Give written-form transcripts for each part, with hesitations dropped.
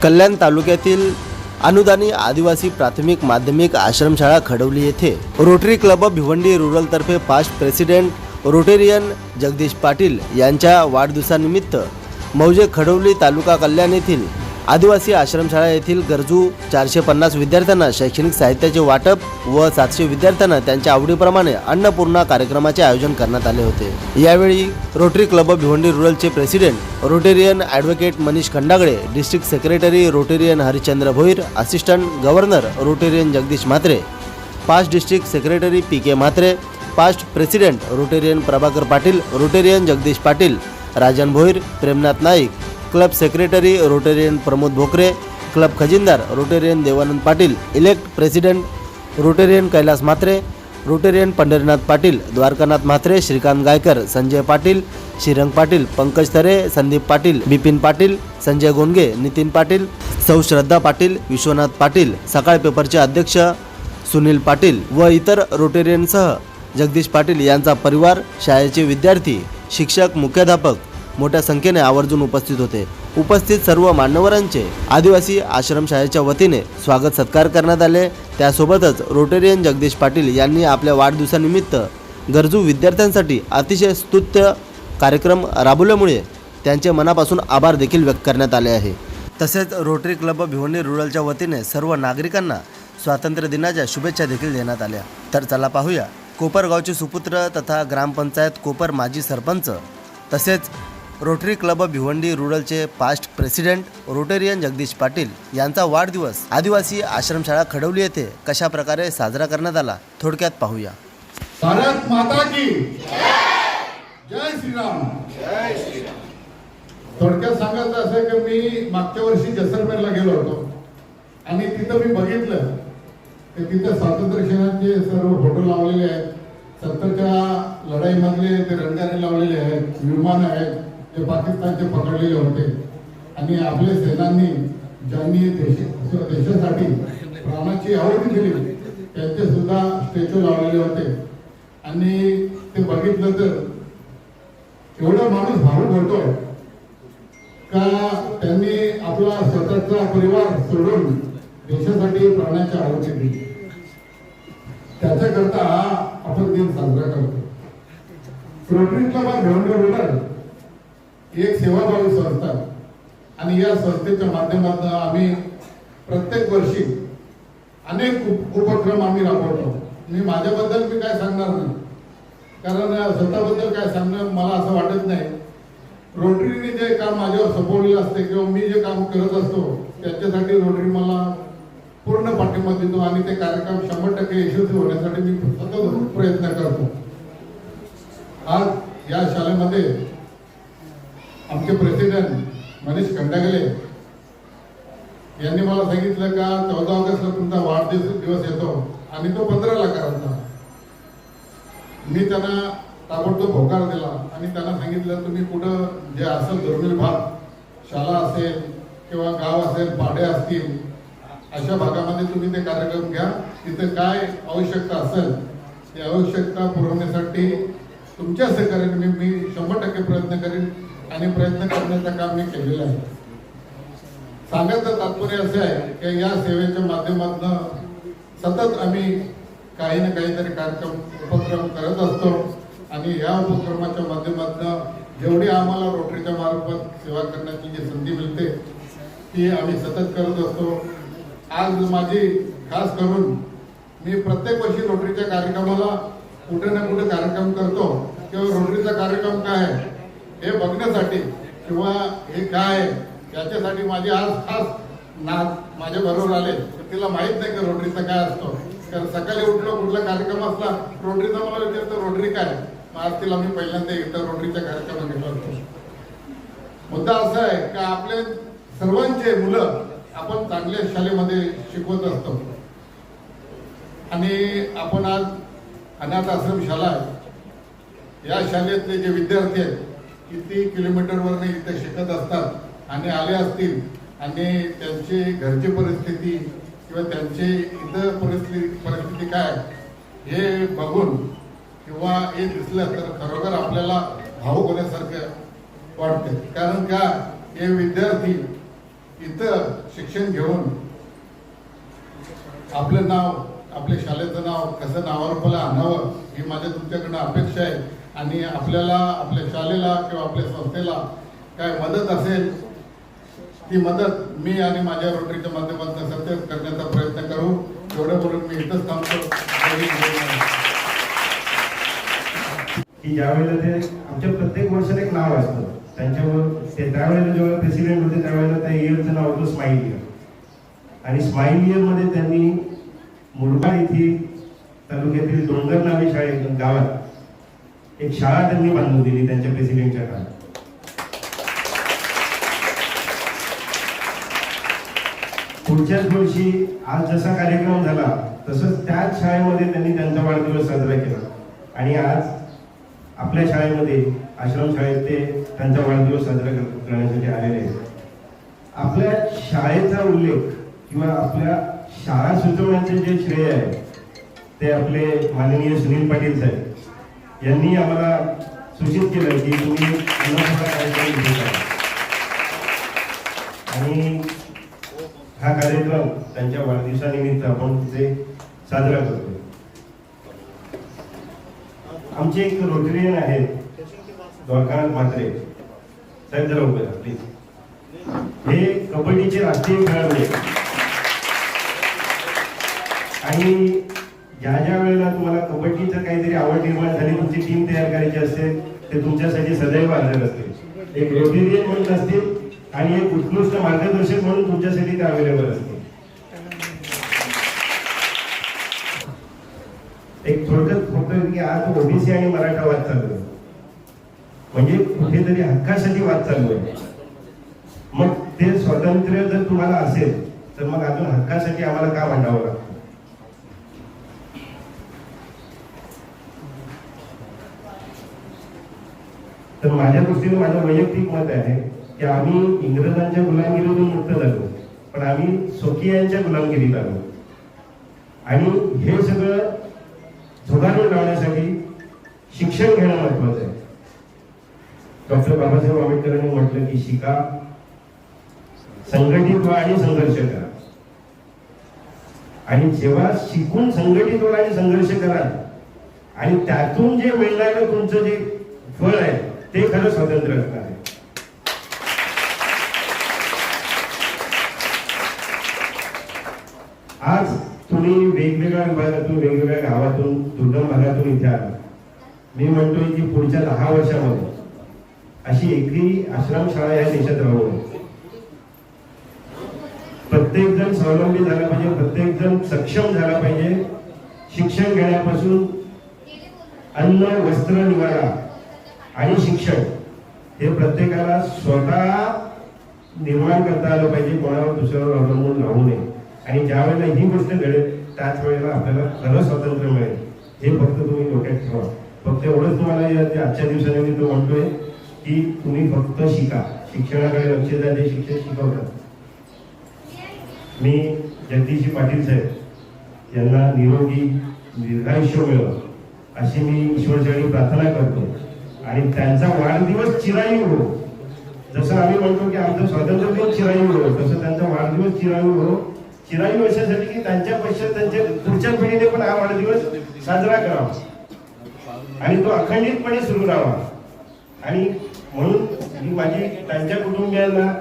कल्याण तालुक्यातील अनुदानी आदिवासी प्राथमिक माध्यमिक आश्रमशाळा खडवली येथे Rotary Club of Bhiwandi rural तर्फे past president Rotarian Jagdish Patil यांच्या वाढदिवसानिमित्त मौजे खडवली तालुका कल्याण येथील आदिवासी आश्रमशाळा येथील गरजू 450 विद्यार्थ्यांना शैक्षणिक साहित्याचे वाटप व 700 विद्यार्थ्यांना त्यांच्या आवडीप्रमाणे अन्नपूर्णा कार्यक्रमाचे आयोजन करण्यात आले होते। यावेळी रोटरी क्लब ऑफ भिवंडी रूरलचे president Rotarian advocate Manish Khandagale, district secretary Rotarian Harishchandra Bhoir, assistant governor Rotarian Jagdish Mhatre, past district secretary P K. Mhatre, past president Rotarian Prabhakar Patil, Rotarian Jagdish Patil, Rajan Bhoir, Premnath Naik, club secretary Rotarian Pramod Bhokare, club खजिनदार Rotarian Devanand Patil, elect president Rotarian Kailas Mhatre, Rotarian Pandharinath Patil, Dwarkanath Mhatre, Shrikant Gaikar, Sanjay Patil, Shrirang Patil, Pankaj Thare, Sandeep Patil, Bipin Patil, Sanjay Gondage, Nitin Patil, सौ श्रद्धा पाटील, विश्वनाथ पाटील, सकाळ पेपरचे अध्यक्ष सुनील पाटील व इतर रोटेरियनसह जगदीश पाटील यांचा परिवार, शाळेचे विद्यार्थी, शिक्षक, मुख्याध्यापक मोठ्या संख्येने आवर्जून उपस्थित होते। उपस्थित सर्व मान्यवरांचे आदिवासी आश्रमशाळेच्या वतीने स्वागत सत्कार करण्यात आले। त्यासोबतच रोटेरियन जगदीश पाटील यांनी आपल्या वाढदिवसानिमित्त गरजू विद्यार्थ्यांसाठी अतिशय स्तुत्य कार्यक्रम राबवल्यामुळे त्यांचे मनापासून आभार देखील व्यक्त करण्यात आले आहे। तसेच रोटरी क्लब ऑफ भिवंडी रूरलच्या वतीने सर्व नागरिकांना स्वातंत्र्य दिनाच्या शुभेच्छा देखील देण्यात आल्या। तर चला पाहूया कोपरगावचे सुपुत्र तथा ग्रामपंचायत कोपर माजी सरपंच तसेच रोटरी क्लब ऑफ भिवंडी रूरलचे past president Rotarian Jagdish Patil यांचा वाढदिवस आदिवासी आश्रमशाळा खडवली येथे कशा प्रकारे साजरा करण्यात आला थोडक्यात पाहूया। भारत माता की जय श्रीराम। थोडक्यात सांगायचं असं की मी मागच्या वर्षी जैसलमेरला गेलो होतो आणि तिथं मी बघितलं की तिथं स्वातंत्र्य सेनाचे सर्व फोटो लावलेले आहेत, 70च्या लढाईमधले ते रणगारे लावलेले आहेत, विमान आहेत जे पाकिस्तानचे पकडलेले होते आणि आपले सेनानी ज्यांनी देशासाठी प्राणाची आहुती दिली त्यांचे सुद्धा स्टॅच्यू लावलेले होते आणि ते बघितलं तर एवढा माणूस भावुक होतो का त्यांनी आपला स्वतःचा परिवार सोडून देशासाठी प्राणाची आहुती दिली। त्याच्याकरता आपण दिन साजरा करतो। Rotary Club of Bhiwandi rural एक सेवाभावी संस्था आणि या संस्थेच्या माध्यमातून आम्ही प्रत्येक वर्षी अनेक उपक्रम आम्ही राबवतो। मी माझ्याबद्दल मी काय सांगणार नाही कारण स्वतःबद्दल काय सांगणं मला असं वाटत नाही। रोटरीने जे काम माझ्यावर सोपवलेलं असते किंवा मी जे काम करत असतो त्याच्यासाठी रोटरी मला पूर्ण पाठिंबा देतो आणि ते कार्यक्रम 100% यशस्वी होण्यासाठी मी सतत प्रयत्न करतो। आज या शाळेमध्ये आमचे प्रेसिडेंट मनीष खंडागळे यांनी मला सांगितलं का 14 ऑगस्टला तुमचा वाढदिवस येतो आणि तो 15ला करायचा। मी त्यांना ताबडतोब होकार दिला आणि त्यांना सांगितलं तुम्ही कुठं जे असेल दुर्मिळ भाग, शाळा असेल किंवा गाव असेल, पाडे असतील, अशा भागामध्ये तुम्ही ते कार्यक्रम घ्या। तिथे काय आवश्यकता असेल ती आवश्यकता पुरवण्यासाठी तुमच्या सहकार्याने मी 100% प्रयत्न करेन आणि प्रयत्न करण्याचं काम मी केलेलं आहे। सांगायचं तात्पर्य असे आहे की या सेवेच्या माध्यमातून सतत आम्ही काही ना काहीतरी कार्यक्रम उपक्रम करत असतो आणि या उपक्रमाच्या माध्यमातून जेवढी आम्हाला रोटरीच्या मार्फत सेवा करण्याची जी संधी मिळते ती आम्ही सतत करत असतो। आज माझी खास करून मी प्रत्येक वर्षी रोटरीच्या कार्यक्रमाला कुठे ना कुठे कार्यक्रम करतो किंवा रोटरीचा कार्यक्रम काय आहे हे बघण्यासाठी किंवा हे काय याच्यासाठी माझी आज खास नात माझ्या बरोबर आले। तिला माहित नाही की रोटरीचा काय असतो कारण सकाळी उठलो कुठला कार्यक्रम असला रोटरीचा मला विचारतो रोटरी काय, आज तिला मी पहिल्यांदा इथं रोटरीच्या कार्यक्रमात गेलो होतो। मुद्दा असा आहे की आपले सर्वांचे मुलं आपण चांगल्या शाळेमध्ये शिकवत असतो आणि आपण आज अनाथ आश्रम शाळा आहे, या शाळेतले जे विद्यार्थी आहेत किती किलोमीटरवरने इथे शिकत असतात आणि आले असतील आणि त्यांची घरची परिस्थिती किंवा त्यांची इतर परिस्थिती काय हे बघून किंवा हे दिसलं तर खरोखर आपल्याला भावुक होण्यासारखं वाटते। कारण का हे विद्यार्थी इथं शिक्षण घेऊन आपलं नाव, आपल्या शाळेचं नाव कसं नावारूपाला आणावं ही माझ्या तुमच्याकडनं अपेक्षा आहे. आणि आपल्याला, आपल्या शाळेला किंवा आपल्या संस्थेला काय मदत असेल ती मदत मी आणि माझ्या रोटरीच्या माध्यमातून सतत करण्याचा प्रयत्न करू. एवढं बोलून मी इथंच थांबतो. की ज्यावेळेला ते आमच्या प्रत्येक वर्षात एक नाव असतं त्यांच्यावर, ते त्यावेळेला जेव्हा प्रेसिडेंट होते त्यावेळेला त्या इयरचं नाव होतं स्माईल इयर. आणि स्माईल इयरमध्ये त्यांनी मुरबाड येथील तालुक्यातील डोंगर नावे शाळेत गावात एक शाळा त्यांनी बांधून दिली त्यांच्या प्रेसिडेंटच्या काळात. पुढच्याच वर्षी आज जसा कार्यक्रम झाला तसंच त्याच शाळेमध्ये त्यांनी त्यांचा वाढदिवस साजरा केला. आणि आज आपल्या शाळेमध्ये, आश्रम शाळेत ते त्यांचा वाढदिवस साजरा करण्यासाठी आलेले आहेत. आपल्या शाळेचा उल्लेख किंवा आपल्या शाळा सुचवण्याचे जे श्रेय आहे ते आपले माननीय सुनील पाटील साहेब यांनी आम्हाला सूचित केलं की तुम्ही अन्नपूर्णा कार्यक्रम घेता. आणि हा कार्यक्रम त्यांच्या वाढदिवसानिमित्त आपण तिथे साजरा करतो. आमचे एक रोटरियन आहेत द्वारकानाथ म्हात्रे साहेब, जरा उभे राहा प्लीज. हे कबड्डीचे राष्ट्रीय खेळाडू आहेत. आणि ज्या ज्या वेळेला तुम्हाला कबड्डीचं काहीतरी आवड निर्माण झाली, तुमची टीम तयार करायची असेल, ते तुमच्यासाठी सदैव हजर असतील. एक रोटेरियन म्हणून असतील आणि एक उत्कृष्ट मार्गदर्शक म्हणून तुमच्यासाठी ते अवेलेबल असतील. एक थोडक्यात होतं की आज ओबीसी आणि मराठा वाद चालू आहे, म्हणजे कुठेतरी हक्कासाठी वाद चालू आहे. मग ते स्वातंत्र्य जर तुम्हाला असेल तर मग अजून हक्कासाठी आम्हाला का भांडावं लागतं? तर माझ्या दृष्टीने माझं वैयक्तिक मत आहे की आम्ही इंग्रजांच्या गुलामगिरीतून मुक्त झालो, पण आम्ही स्वकीयांच्या गुलामगिरीत आलो. आणि हे सगळं झुगारून लावण्यासाठी शिक्षण घेणं महत्वाचं आहे. डॉक्टर बाबासाहेब आंबेडकरांनी म्हटलं की शिका, संघटित व्हा आणि संघर्ष करा. आणि जेव्हा शिकून संघटित व्हा आणि संघर्ष करा आणि त्यातून जे मिळणारं तुमचं जे फळ आहे ते खरं स्वातंत्र्य असणार आहे. आज तुम्ही वेगवेगळ्या विभागातून, वेगवेगळ्या गावातून, दुर्गम भागातून इथे आला. मी म्हणतोय की पुढच्या 10 वर्षामध्ये अशी एकही आश्रमशाळा या देशात राहू नये. प्रत्येक जण स्वावलंबी झाला पाहिजे, प्रत्येक जण सक्षम झाला पाहिजे. शिक्षण घेण्यापासून अन्न, वस्त्र, निवारा आणि शिक्षण हे प्रत्येकाला स्वतः निर्माण करता आलं पाहिजे, कोणावर दुसऱ्यावर अवलंबून राहू नये. आणि ज्या वेळेला ही गोष्ट घडेल त्याच वेळेला आपल्याला खरं स्वातंत्र्य मिळेल. हे फक्त तुम्ही डोक्यात ठेवा. फक्त एवढंच तुम्हाला आजच्या दिवसाने मी तो म्हणतोय की तुम्ही फक्त शिका, शिक्षणाकडे लक्ष द्या, ते शिक्षण शिकवतात. मी जगदीश पाटील साहेब यांना निरोगी दीर्घायुष्य मिळावं अशी मी ईश्वरचरणी प्रार्थना करतो. आणि त्यांचा वाढदिवस चिरायू हो. जसं आम्ही म्हणतो की आमचं स्वातंत्र्य दिन चिरायू हो, तसं त्यांचा वाढदिवस चिरायू हो. चिरायू अशासाठी की त्यांच्या पश्चात त्यांच्या पुढच्या पिढीने पण हा वाढदिवस साजरा करावा आणि तो अखंडितपणे सुरू राहावा. आणि म्हणून ही माझी त्यांच्या कुटुंबियांना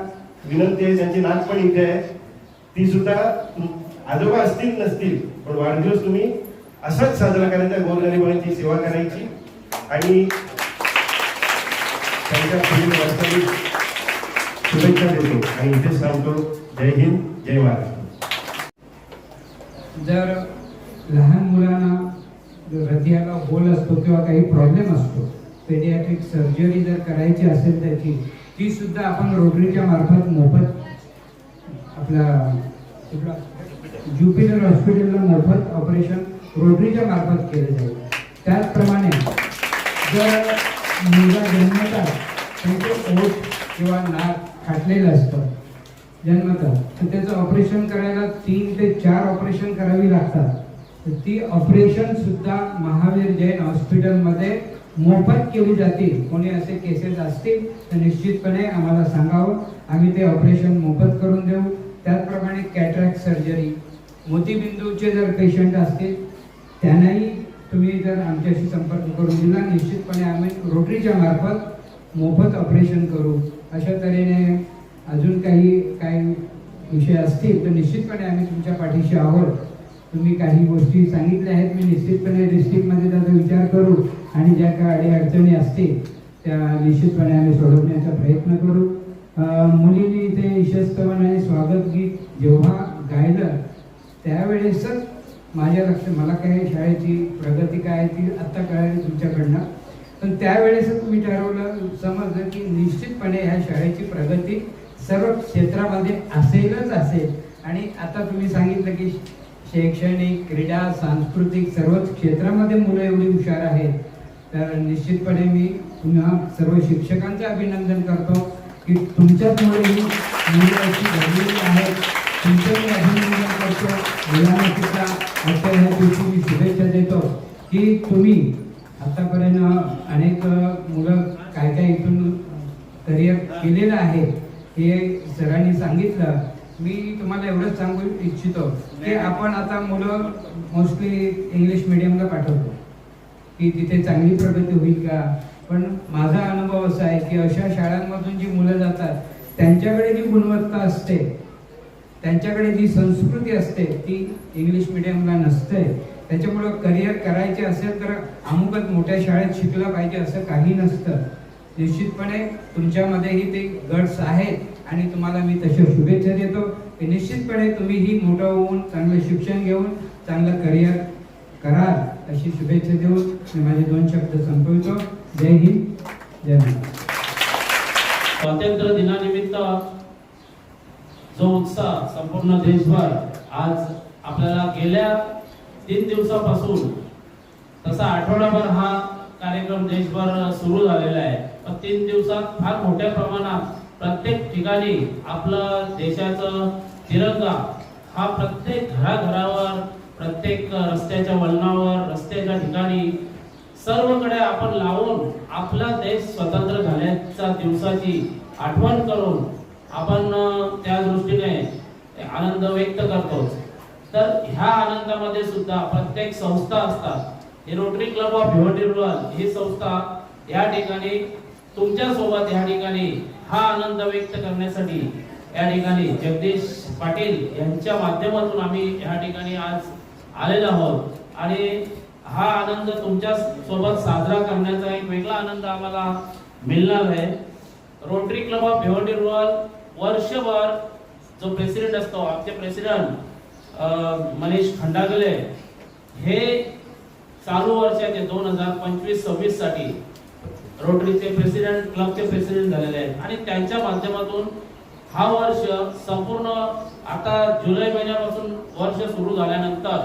विनंती आहे, त्यांची नात पण इथे आहे, ती सुद्धा आजोबा असतील नसतील पण वाढदिवस तुम्ही असंच साजरा करायचा, गोरगरिबांची सेवा करायची आणि त्यांच्या पुढील वास्तविक शुभेच्छा देतो आणि इथेच सांगतो. जय हिंद, जय महाराष्ट्र. जर लहान मुलांना हृदयाला होल असतो किंवा काही प्रॉब्लेम असतो, पेडियाट्रिक सर्जरी जर करायची असेल त्याची, ती सुद्धा आपण रोटरीच्या मार्फत मोफत आपल्या ज्युपिटर हॉस्पिटलला मोफत ऑपरेशन रोटरीच्या मार्फत केलं जाईल. त्याचप्रमाणे जर मुलगा जन्मतात त्यांचे ओठ किंवा नाक फाटलेलं असतं जन्मतात, तर त्याचं ऑपरेशन करायला 3 ते 4 ऑपरेशन करावी लागतात. तर ती ऑपरेशन सुद्धा महावीर जैन हॉस्पिटलमध्ये मोफत केली जातील. कोणी असे केसेस असतील तर निश्चितपणे आम्हाला सांगावं, आम्ही ते ऑपरेशन मोफत करून देऊ. त्याचप्रमाणे कॅटरॅक्ट सर्जरी, मोतीबिंदूचे जर पेशंट असतील त्यांनाही तुम्ही जर आमच्याशी संपर्क करून दिला, निश्चितपणे आम्ही रोटरीच्या मार्फत मोफत ऑपरेशन करू. अशा तऱ्हेने अजून काही विषय असतील तर निश्चितपणे आम्ही तुमच्या पाठीशी आहोत. तुम्ही काही गोष्टी सांगितल्या आहेत, मी निश्चितपणे डिस्ट्रिक्टमध्ये त्याचा विचार करू आणि ज्या काही अडचणी असतील त्या निश्चितपणे आम्ही सोडवण्याचा प्रयत्न करू. मुलींनी इथे ईशस्तवन आणि स्वागत गीत जेव्हा गायलं त्यावेळेसच माझ्या लक्षात, मला काय शाळेची प्रगती काय ती आत्ता कळाली तुमच्याकडनं, पण त्यावेळेसच मी ठरवलं, समजलं की निश्चितपणे ह्या शाळेची प्रगती सर्व क्षेत्रामध्ये असेलच असेल. आणि आता तुम्ही सांगितलं की शैक्षणिक, क्रीडा, सांस्कृतिक सर्वच क्षेत्रामध्ये मुलं एवढी हुशार आहेत, तर निश्चितपणे मी पुन्हा सर्व शिक्षकांचं अभिनंदन करतो की तुमच्याचमुळे ही मुलं अशी घडलेली आहेत. तुमचं मी अभिनंदन करतो. मुलांना सुद्धा आजच्या ह्या दिवशी मी शुभेच्छा देतो की तुम्ही आतापर्यंत अनेक मुलं काय इथून करिअर केलेलं आहे हे सरांनी सांगितलं. मी तुम्हाला एवढंच सांगू इच्छितो की आपण आता मुलं मोस्टली इंग्लिश मिडियमला पाठवतो की तिथे चांगली प्रगती होईल का, पण माझा अनुभव असा आहे की अशा शाळांमधून जी मुलं जातात त्यांच्याकडे जी गुणवत्ता असते, त्यांच्याकडे जी संस्कृती असते ती इंग्लिश मिडियमला नसते. त्याच्यामुळं करिअर करायचे असेल तर अमुकच मोठ्या शाळेत शिकलं पाहिजे असं काही नसतं. निश्चितपणे तुमच्यामध्येही ते गट्स आहेत आणि तुम्हाला मी तशा शुभेच्छा देतो की निश्चितपणे तुम्हीही मोठं होऊन चांगलं शिक्षण घेऊन चांगलं करिअर कराल अशी शुभेच्छा देऊन मी माझे 2 शब्द संपवितो. जय हिंद, जय महाराष्ट्र. स्वातंत्र्य दिनानिमित्त जो उत्साह संपूर्ण देशभर आज आपल्याला गेल्या 3 दिवसापासून तसा आठवडाभर हा कार्यक्रम देशभर सुरू झालेला आहे. पण 3 दिवसात फार मोठ्या प्रमाणात प्रत्येक ठिकाणी आपलं देशाचं तिरंगा हा प्रत्येक घराघरावर, प्रत्येक रस्त्याच्या वळणावर, रस्त्याच्या ठिकाणी सर्वकडे आपण लावून आपला देश स्वतंत्र झाल्याच्या दिवसाची आठवण करून आपण त्या दृष्टीने आनंद व्यक्त करतो. तर ह्या आनंदामध्ये सुद्धा प्रत्येक संस्था असतात. ही Rotary Club of Bhiwandi rural ही संस्था या ठिकाणी तुमच्या सोबत या ठिकाणी हा आनंद व्यक्त करण्यासाठी या ठिकाणी जगदीश पाटील यांच्या माध्यमातून आम्ही या ठिकाणी आज आलेलो आहोत आणि हा आनंद तुमच्या सोबत साजरा करण्याचा एक वेगळा आनंद आम्हाला मिळणार आहे. Rotary Club of Bhiwandi rural वर्षभर जो प्रेसिडेंट असतो, आमचे प्रेसिडेंट मनीष खंडागले हे चालू वर्षाचे 2025-26 साठी रोटरीचे प्रेसिडेंट, क्लबचे प्रेसिडेंट झालेले आहेत आणि त्यांच्या माध्यमातून हा वर्ष संपूर्ण आता जुलै महिन्यापासून वर्ष सुरू झाल्यानंतर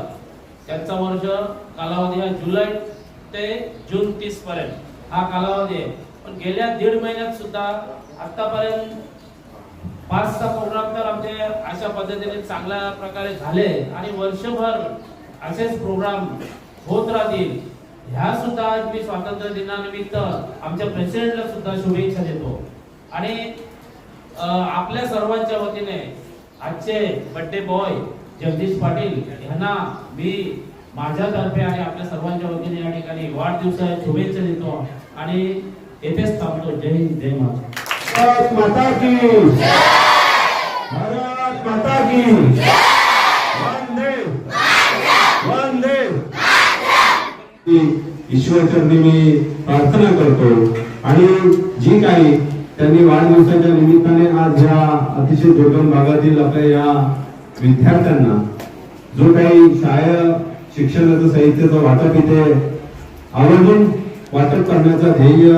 त्यांचा वर्ष कालावधी हा जुलै ते जून 30 पर्यंत हा कालावधी आहे. पण गेल्या 1.5 महिन्यात सुद्धा आतापर्यंत 5-6 प्रोग्राम तर आमचे अशा पद्धतीने चांगल्या प्रकारे झाले आणि वर्षभर असेच प्रोग्राम होत राहतील. ह्या सुद्धा आज मी स्वातंत्र्य दिनानिमित्त आमच्या प्रेसिडेंटला सुद्धा शुभेच्छा देतो आणि आपल्या सर्वांच्या वतीने आजचे बर्थडे बॉय जगदीश पाटील यांना मी माझ्यातर्फे आणि आपल्या सर्वांच्या वतीने या ठिकाणी वाढदिवसाच्या शुभेच्छा देतो आणि येथेच थांबतो. जय हिंद, जय महाराष्ट्र. भारत माता की भारत माता की वंदे वंदे. ईश्वरचरणी मी प्रार्थना करतो आणि जी काही त्यांनी वाढदिवसाच्या निमित्ताने आज या अतिशय दुर्गम भागातील आपल्या या विद्यार्थ्यांना जो काही शाळा शिक्षणाचं साहित्याचं वाटप इथे आवर्जून वाटप करण्याचा ध्येय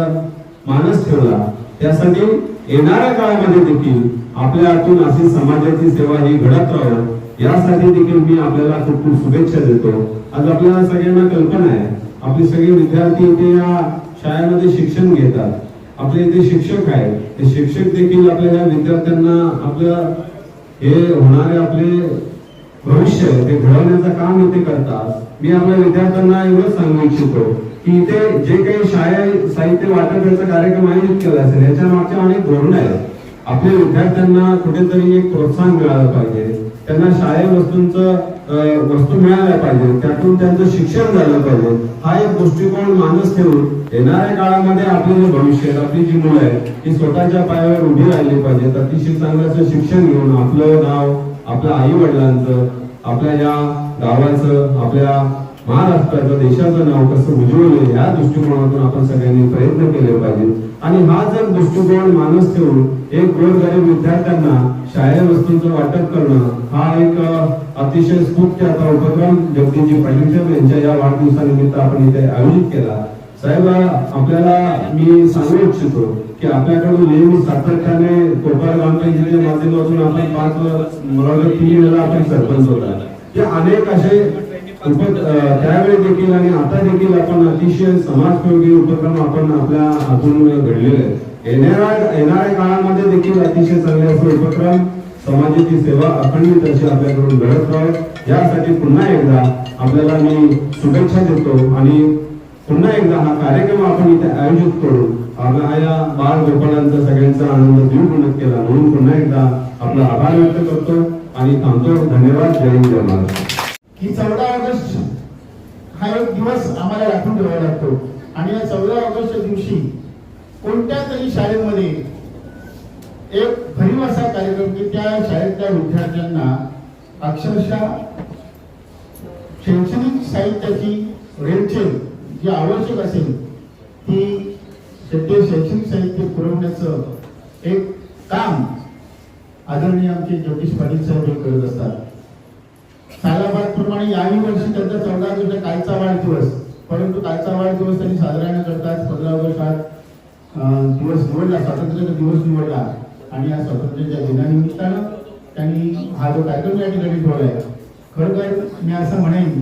मानस ठेवला, त्यासाठी येणाऱ्या काळामध्ये देखील आपल्या हातून अशी समाजाची सेवा ही घडत राहावं यासाठी देखील मी आपल्याला खूप खूप शुभेच्छा देतो. आज आपल्याला सगळ्यांना कल्पना आहे, आपले सगळे विद्यार्थी इथे या शाळेमध्ये शिक्षण घेतात, आपले इथे शिक्षक आहेत, ते शिक्षक देखील आपल्या या विद्यार्थ्यांना आपलं हे होणारे आपले भविष्य ते घडवण्याचं काम इथे करतात. मी आपल्या विद्यार्थ्यांना एवढंच सांगू इच्छितो की इथे जे काही शाळा साहित्य वाटपाचा कार्यक्रम आयोजित केला असेल याच्या मागच्या अनेक धोरणं आहेत. आपल्या विद्यार्थ्यांना कुठेतरी एक प्रोत्साहन मिळालं पाहिजे, त्यांना शाळेय वस्तू मिळाल्या पाहिजे, त्यातून त्यांचं शिक्षण झालं पाहिजे. हा एक दृष्टिकोन मानस ठेवून येणाऱ्या काळामध्ये आपले जे भविष्य आहे, आपली जी मुलं आहेत ती स्वतःच्या पायावर उभी राहिली पाहिजेत. अतिशय चांगलं असं शिक्षण घेऊन आपलं नाव, आपल्या आई वडिलांचं, आपल्या या गावाचं, आपल्या महाराष्ट्राचं, देशाचं नाव कसं उज्ज्वल होईल या दृष्टिकोनातून आपण सगळ्यांनी प्रयत्न केले पाहिजे. आणि हा जर दृष्टिकोन मानस ठेवून एक गोरगरीब विद्यार्थ्यांना शाळेय वस्तूंचं वाटप करणं हा एक अतिशय स्तुत्य आता उपक्रम जगदीशजी पाटील साहेब यांच्या या वाढदिवसानिमित्त आपण इथे आयोजित केला. साहेब, आपल्याला मी सांगू इच्छितो की आपल्याकडून नेहमी सातत्याने कोपार ग्रामपंचायतीच्या माध्यमातून आपण 3 वेळा आपण सरपंच होता. जे अनेक असे त्यावेळी देखील आणि आता देखील आपण अतिशय समाजोपयोगी उपक्रम आपण आपल्या हातून घडलेले आहेत. येणाऱ्या काळामध्ये देखील अतिशय चांगले असे उपक्रम समाजाची सेवा अखंडित अशी आपल्याकडून घडत राहत यासाठी पुन्हा एकदा आपल्याला मी शुभेच्छा देतो आणि पुन्हा एकदा हा कार्यक्रम आपण इथे आयोजित करू या बाळ गोपाळांचा सगळ्यांचा आनंद द्विगुणित केला म्हणून पुन्हा एकदा आपला आभार व्यक्त करतो आणि थांबतो. धन्यवाद. जय हिंद, जय महाराष्ट्र. की 14 ऑगस्ट हा एक दिवस आम्हाला राखून ठेवावा लागतो आणि या 14 ऑगस्टच्या दिवशी कोणत्या तरी शाळेमध्ये एक भरीव असा कार्यक्रम की त्या शाळेतल्या विद्यार्थ्यांना अक्षरशः शैक्षणिक साहित्याची रेलचेल जी आवश्यक असेल ती ते शैक्षणिक साहित्य पुरवण्याचं एक काम आदरणीय आमचे जगदीश पाटील साहेब हे करत असतात. सालाबादप्रमाणे याही वर्षी त्यांचा 14 ऑगस्ट कालचा वाढदिवस, परंतु कालचा वाढदिवस त्यांनी साजरा न करताच 15 ऑगस्ट हा दिवस निवडला, स्वातंत्र्याचा दिवस निवडला आणि या स्वातंत्र्याच्या दिनानिमित्तानं त्यांनी हा जो कार्यक्रम या ठिकाणी ठेवलाय. खरोखर मी असं म्हणेन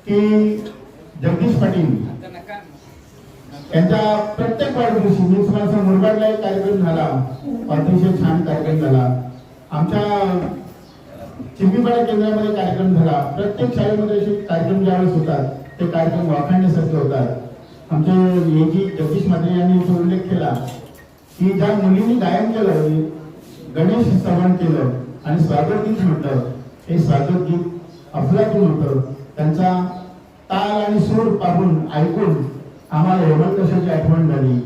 की जगदीश पाटील यांच्या प्रत्येक वाढदिवशी मी तुम्हाला मुरबाडला एक कार्यक्रम झाला, अतिशय छान कार्यक्रम झाला. आमच्या चिंबीपाडा केंद्रामध्ये कार्यक्रम झाला. प्रत्येक शाळेमध्ये असे कार्यक्रम ज्यावेळेस होतात ते कार्यक्रम वाखाणण्यासारखे होतात. आमचे एजी जगदीश मात्रे यांनी इथे उल्लेख केला की ज्या मुलींनी गायन केलं, गणेश स्तवन केलं आणि स्वागत गीत म्हटलं, हे स्वागत गीत अफलातून होतं. त्यांचा ताल आणि सूर पाहून ऐकून आम्हाला हेमलकशाची आठवण झाली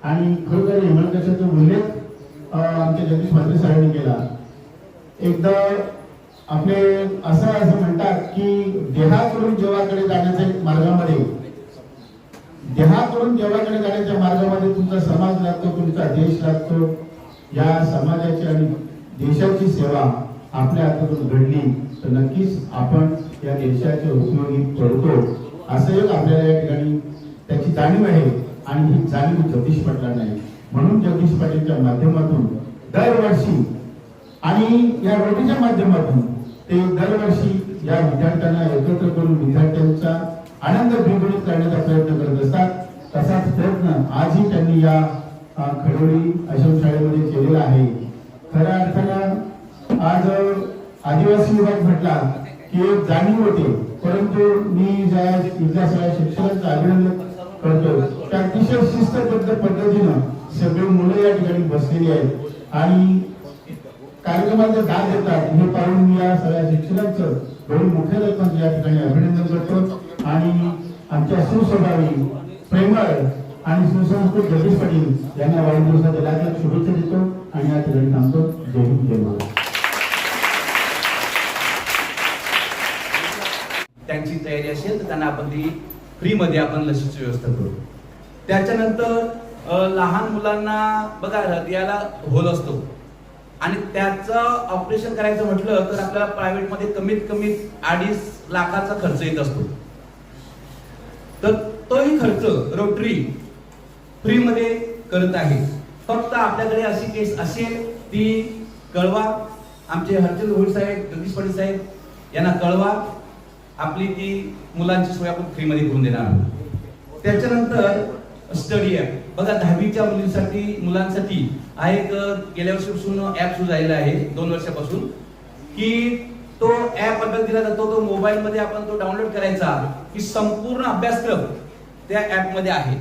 आणि खरोखर हेमलकशाचा उल्लेख आमच्या जगदीश मात्रे सरांनी केला. एकदा आपले असं म्हणतात की देहाकडून देवाकडे जाण्याच्या मार्गामध्ये तुमचा समाज लागतो, तुमचा देश लागतो. या समाजाची आणि देशाची सेवा आपल्या हातातून घडली तर नक्कीच आपण या देशाच्या उपयोगी पडतो असं एक आपल्याला या ठिकाणी त्याची जाणीव आहे आणि ही जाणीव जगदीश पाटलांना आहे. म्हणून जगदीश पाटीलच्या माध्यमातून दरवर्षी आणि या रोटीच्या माध्यमातून ते दरवर्षी या विद्यार्थ्यांना एकत्र करून विद्यार्थ्यांचा आनंद द्विगुणित करण्याचा प्रयत्न करत असतात. तसाच प्रयत्न आजही त्यांनी या खडोली आश्रमशाळेमध्ये केलेला आहे. खऱ्या अर्थानं आज आदिवासी विभाग म्हटला की एक जाणीव होते, परंतु मी ज्या इथल्या सगळ्या शिक्षकांचं अभिनंदन करतो त्या अतिशय शिस्तबद्ध पद्धतीनं सगळी मुलं या ठिकाणी बसलेली आहेत आणि कार्यक्रमाचे दाद देतात. हे पाहून मी या सगळ्या शिक्षकांचं दोन मोठ्या लोकांचं या ठिकाणी अभिनंदन करतो आणि आमच्या सुस्वभावी, प्रेमळ आणि सुसंस्कृत जगदीश पाटील यांना वाढदिवसाच्या लाख शुभेच्छा देतो आणि या ठिकाणी थांबतो. जय हिंद, जय महाराष्ट्र. त्यांची तयारी असेल तर त्यांना आपण ती फ्रीमध्ये आपण लसीची व्यवस्था करू. त्याच्यानंतर लहान मुलांना बघा हृदयाला होल असतो आणि त्याचं ऑपरेशन करायचं म्हटलं तर आपल्याला प्रायव्हेटमध्ये कमीत कमी 2.5 लाखाचा खर्च येत असतो. तर तोही खर्च रोटरी फ्रीमध्ये करत आहे. फक्त आपल्याकडे अशी केस असेल ती कळवा, आमचे हर्षल होईल साहेब, जगदीश पाटील साहेब यांना कळवा, आपली ती मुलांची सोय आपण फ्रीमध्ये करून देणार आहोत. त्याच्यानंतर स्टडी ॲप बघा 10वीच्या मुलांसाठी हा एक गेल्या वर्षीपासून ॲप सुरू झालेला आहे 2 वर्षापासून की तो ॲप बद्दल दिला जातो. तो मोबाईलमध्ये आपण तो डाउनलोड करायचा की संपूर्ण अभ्यासक्रम त्या ऍपमध्ये आहे.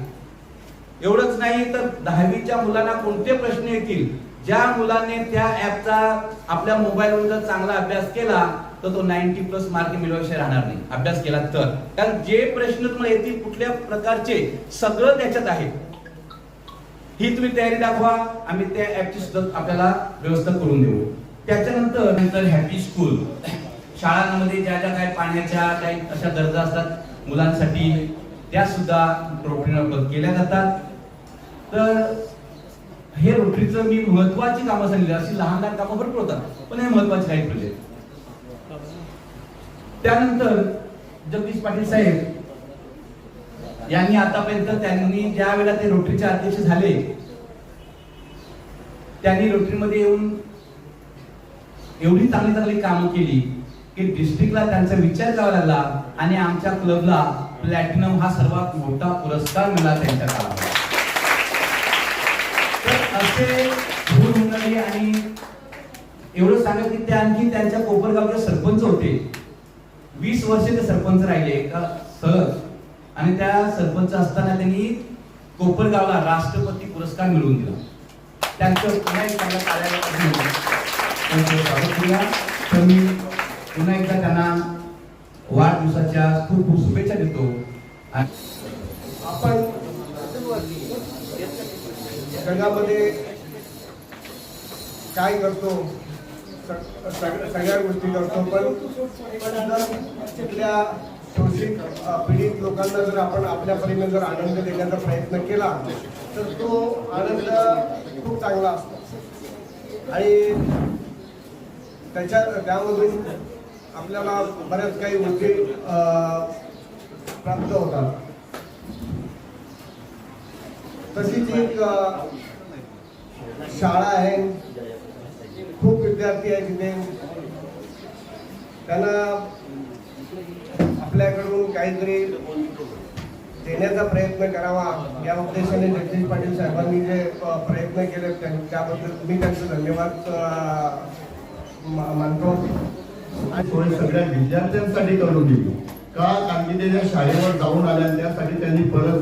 एवढंच नाही तर 10वीच्या मुलांना कोणते प्रश्न येतील, ज्या मुलाने त्या ऍपचा आपल्या मोबाईलवर जर चांगला अभ्यास केला तर तो 90+ मार्क मिळवायचे राहणार नाही अभ्यास केला तर. कारण जे प्रश्न तुम्हाला येतील कुठल्या प्रकारचे सगळं त्याच्यात आहे. ही तुम्ही तयारी दाखवा, आम्ही त्या ऍपची सुद्धा आपल्याला व्यवस्था करून देऊ. त्याच्यानंतर हॅपी स्कूल, शाळांमध्ये ज्या ज्या काही पाण्याच्या काही अशा गरजा असतात मुलांसाठी त्या सुद्धा रोटरीमार्फत केल्या जातात. तर हे रोटरीचं मी महत्वाची कामं सांगितली, अशी लहान लहान कामं भरपूर होतात, पण हे महत्वाचे काही प्रोजेक्ट. त्यानंतर जगदीश पाटील साहेब यांनी आतापर्यंत त्यांनी ज्या वेळेला ते रोटरीचे अध्यक्ष झाले त्यांनी रोटरीमध्ये येऊन एवढी चांगली चांगली कामं केली की डिस्ट्रिक्टला त्यांचा विचार करावा लागला आणि आमच्या क्लबला प्लॅटिनम हा सर्वात मोठा पुरस्कार मिळाला त्यांच्या काळात. तर असे भूल मंडळी आणि एवढं सांगा की ते आणखी त्यांच्या कोपरगावचे सरपंच होते. 20 वर्ष ते सरपंच राहिले का सहज, आणि त्या सरपंच असताना त्यांनी कोपरगावला राष्ट्रपती पुरस्कार मिळवून दिला. त्यांचं पुन्हा एकदा तर मी पुन्हा एकदा त्यांना वाढदिवसाच्या खूप खूप शुभेच्छा देतो. आपण जगामध्ये काय करतो, सगळ्या गोष्टी करतो, पण जर तिथल्या शोषित पीडित लोकांना जर आपण आपल्या परीने जर आनंद देण्याचा प्रयत्न केला तर तो आनंद खूप चांगला असतो आणि त्यामधून आपल्याला बऱ्याच काही गोष्टी प्राप्त होतात. तशीच एक शाळा आहे, खूप विद्यार्थी आहेत तिथे, त्यांना आपल्याकडून काहीतरी देण्याचा प्रयत्न करावा या उद्देशाने जगदीश पाटील साहेबांनी जे प्रयत्न केले त्याबद्दल मी त्यांचे धन्यवाद मानतो. आणि सोय सगळ्या विद्यार्थ्यांसाठी करून दिली का, कारण की ते ज्या शाळेवर जाऊन आल्या त्यासाठी त्यांनी परत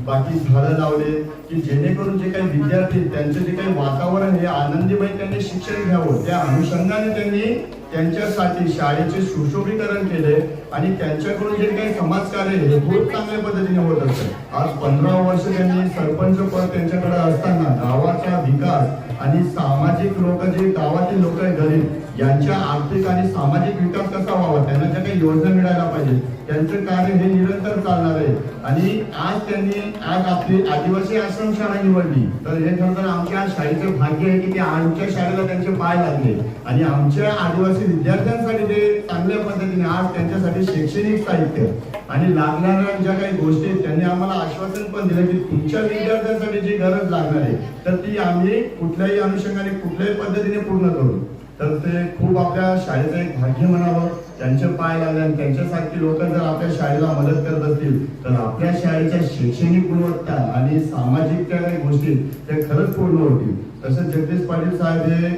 बाकी झाडं लावले की जेणेकरून जे काही विद्यार्थी त्यांचे जे काही वातावरण हे आनंदीमय त्यांनी शिक्षण घ्यावं, त्या अनुषंगाने त्यांनी त्यांच्यासाठी शाळेचे सुशोभीकरण केले आणि त्यांच्याकडून जे काही समाजकार्य हे खूप चांगल्या पद्धतीने होत असतं. आज 15 वर्ष त्यांनी सरपंच पद त्यांच्याकडे असताना गावाचा विकास आणि सामाजिक लोक जे गावातील लोक आहेत गरीब यांच्या आर्थिक आणि सामाजिक विकास कसा व्हावा, त्यांना ज्या काही योजना मिळायला पाहिजे त्यांचं कार्य हे निरंतर चालणार आहे. आणि आज त्यांनी आपली आदिवासी आश्रमशाळा निवडली तर हे खरं तर आमच्या शाळेचं भाग्य आहे की ते आमच्या शाळेला त्यांचे पाय लागले आणि आमच्या आदिवासी विद्यार्थ्यांसाठी ते चांगल्या पद्धतीने आज त्यांच्यासाठी शैक्षणिक साहित्य आणि लागणाऱ्या ज्या काही गोष्टी त्यांनी आम्हाला आश्वासन पण दिलं की तुमच्या विद्यार्थ्यांसाठी जी गरज लागणार आहे तर ती आम्ही कुठल्याही अनुषंगाने कुठल्याही पद्धतीने पूर्ण करू. तर ते खूप आपल्या शाळेचं एक भाग्य म्हणावं, त्यांचे पाय लागले आणि त्यांच्यासारखी लोक जर आपल्या शाळेला मदत करत असतील तर आपल्या शाळेच्या शैक्षणिक गुणवत्ता आणि सामाजिक त्या काही गोष्टी त्या खरंच पूर्ण होतील. तसंच जगदीश पाटील साहेब हे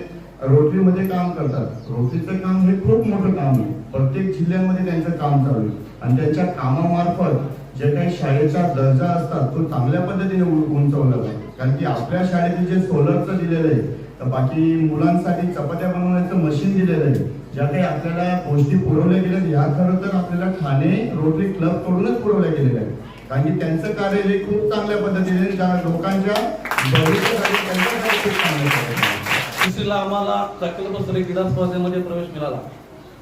रोटरीमध्ये काम करतात. रोटरीचं काम हे खूप मोठं काम आहे, प्रत्येक जिल्ह्यामध्ये त्यांचं काम चालू आहे आणि त्यांच्या कामामार्फत जे काही शाळेचा दर्जा असतात तो चांगल्या पद्धतीने उंचवला जातो. कारण की आपल्या शाळेतील जे सोलरचं दिलेलं आहे तर बाकी मुलांसाठी चपात्या बनवण्याचं मशीन दिलेलं आहे, ज्या काही आपल्याला गोष्टी पुरवल्या गेल्या ह्या खरं तर आपल्याला ठाणे रोटरी क्लब कडूनच पुरवल्या गेलेल्या आहेत. कारण की त्यांचं कार्य हे खूप चांगल्या पद्धतीने लोकांच्या भविष्यासाठी त्यांच्यासाठी खूप चांगलं आहे. तिसरीला आम्हाला चक्कलपस्त्र क्रीडा स्पर्धेमध्ये प्रवेश मिळाला.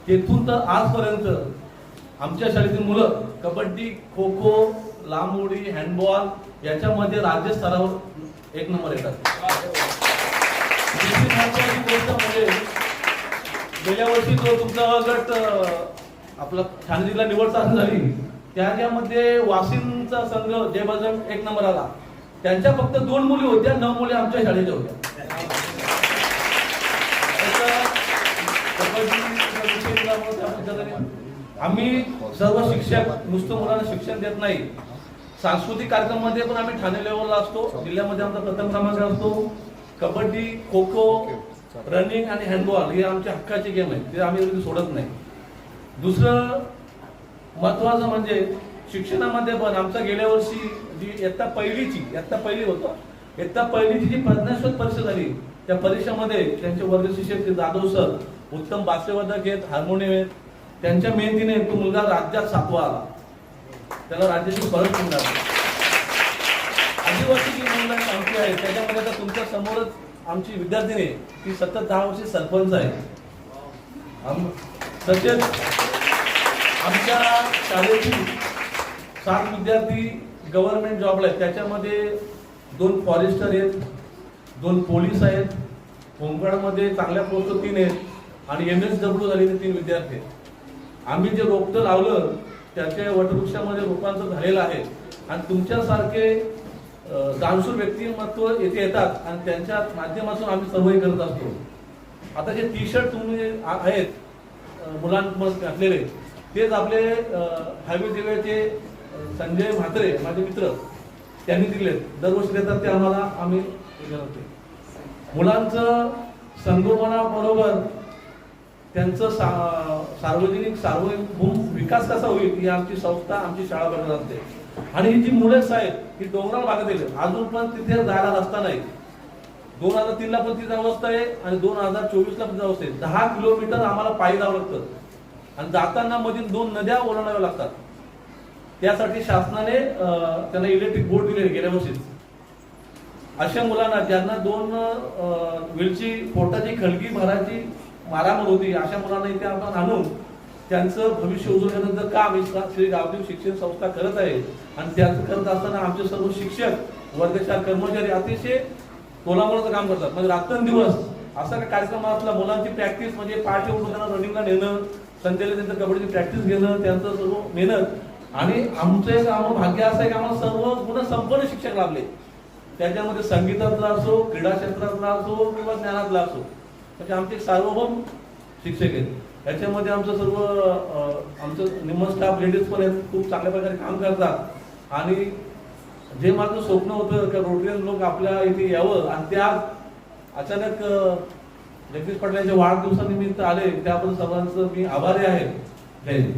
तेथून तर आजपर्यंत आमच्या शाळेतील मुलं कबड्डी, खो खो, लांब उडी, हँडबॉल याच्यामध्ये राज्य स्तरावर 1 नंबर येतात. दुसरी महत्त्वाची गोष्ट म्हणजे गेल्या वर्षी जो तुमचा गट आपला ठाणे जिल्हा निवड चालू झाली त्याच्यामध्ये वाशिमचा संघ जय बजरंग 1 नंबर आला. त्यांच्या फक्त 2 मुली होत्या, 9 मुली आमच्या शाळेच्या होत्या. आम्ही सर्व शिक्षक नुसतं मुलांना शिक्षण देत नाही, सांस्कृतिक कार्यक्रमामध्ये पण आम्ही ठाणे लेवलला असतो, जिल्ह्यामध्ये आमचा प्रथम क्रमांक असतो. कबड्डी, खो खो, रनिंग आणि हँडबॉल हे आमच्या हक्काचे गेम आहेत, ते आम्ही सोडत नाही. दुसरं महत्वाचं म्हणजे शिक्षणामध्ये पण आमच्या गेल्या वर्षी जी इयत्ता पहिली होतं, इयत्ता पहिलीची जी प्रज्ञाशोध परीक्षा झाली, त्या परीक्षेमध्ये त्यांचे वर्ग शिक्षक जाधव सर उत्तम बास्यवादक आहेत, हार्मोनियम आहेत, त्यांच्या मेहनतीने तो मुलगा राज्यात 7वा आला. त्याला राज्याची फरक मिळाली. आदिवासी जी मुलं आमची आहे त्याच्यामध्ये आता तुमच्या समोरच आमची विद्यार्थिनी ती सतत 10 वर्षे सरपंच आहे. तसेच आमच्या शाळेतील 7 विद्यार्थी गव्हर्नमेंट जॉबला आहेत. त्याच्यामध्ये 2 फॉरेस्टर आहेत, 2 पोलीस आहेत, होमगार्डमध्ये चांगल्या पोस्ट 3 आहेत आणि MSW झालेले 3 विद्यार्थी आहेत. आम्ही जे रोपटं लावलं त्याच्या वटवृक्षामध्ये रूपांतर झालेलं आहे आणि तुमच्यासारखे दानशूर व्यक्तिमत्व येथे येतात आणि त्यांच्या माध्यमातून आम्ही सर्वही करत असतो. आता जे टी-शर्ट तुम्ही आहेत मुलांमध्ये घातलेले तेच आपले हायवे देवेचे संजय म्हात्रे माझे मित्र त्यांनी दिले. दरवर्षी देतात ते आम्हाला आम्ही करतो. मुलांचं संगोपनाबरोबर त्यांचं सार्वभौम विकास कसा होईल ही आमची संस्था आमची शाळा करत असते. आणि ही जी मुलं आहेत ही डोंगराळ भागात येते, अजून पण तिथे जायला रस्ता नाही. 2003 ला पण तिथे अवस्था आहे आणि 2024 ला पण अवस्था आहे. 10 किलोमीटर आम्हाला पायी जावं लागतं आणि जाताना मधील 2 नद्या ओलांडाव्या लागतात. त्यासाठी शासनाने त्यांना इलेक्ट्रिक बोर्ड दिले गेल्या वर्षीच. अशा मुलांना ज्यांना 2 वेळची पोटाची खळगी भराची मारामार होती अशा मुलांना इथे आपण आणून त्यांचं भविष्य उजवून घेण्याचं काम श्री गावदेव शिक्षण संस्था करत आहे. आणि त्याचं करत असताना आमचे सर्व शिक्षक वर्गशाळा कर्मचारी अतिशय तोलामोलाचं काम करतात. म्हणजे रात्रंदिवस असा काही कार्यक्रम असला मुलांची प्रॅक्टिस म्हणजे पाठी उठून त्यांना रनिंगला नेणं, संध्याकाळी त्यांचं कबड्डीची प्रॅक्टिस घेणं, त्यांचं सर्व मेहनत. आणि आमचं एक भाग्य असं आहे की आम्हाला सर्व गुणसंपन्न शिक्षक लाभले. त्याच्यामध्ये संगीतातला असो, क्रीडा क्षेत्रातला असो किंवा ज्ञानातला असो, म्हणजे आमचे सार्वभौम शिक्षक आहेत. याच्यामध्ये आमचं सर्व आमचं निम्म स्टाफ लेडीज पण आहेत, खूप चांगल्या प्रकारे काम करतात. आणि जे माझं स्वप्न होतं की रोटरियन लोक आपल्या इथे यावं आणि त्या अचानक जगदीश पाटील यांच्या वाढदिवसानिमित्त आले, त्याबद्दल सर्वांचं मी आभारी आहे. जय हिंद.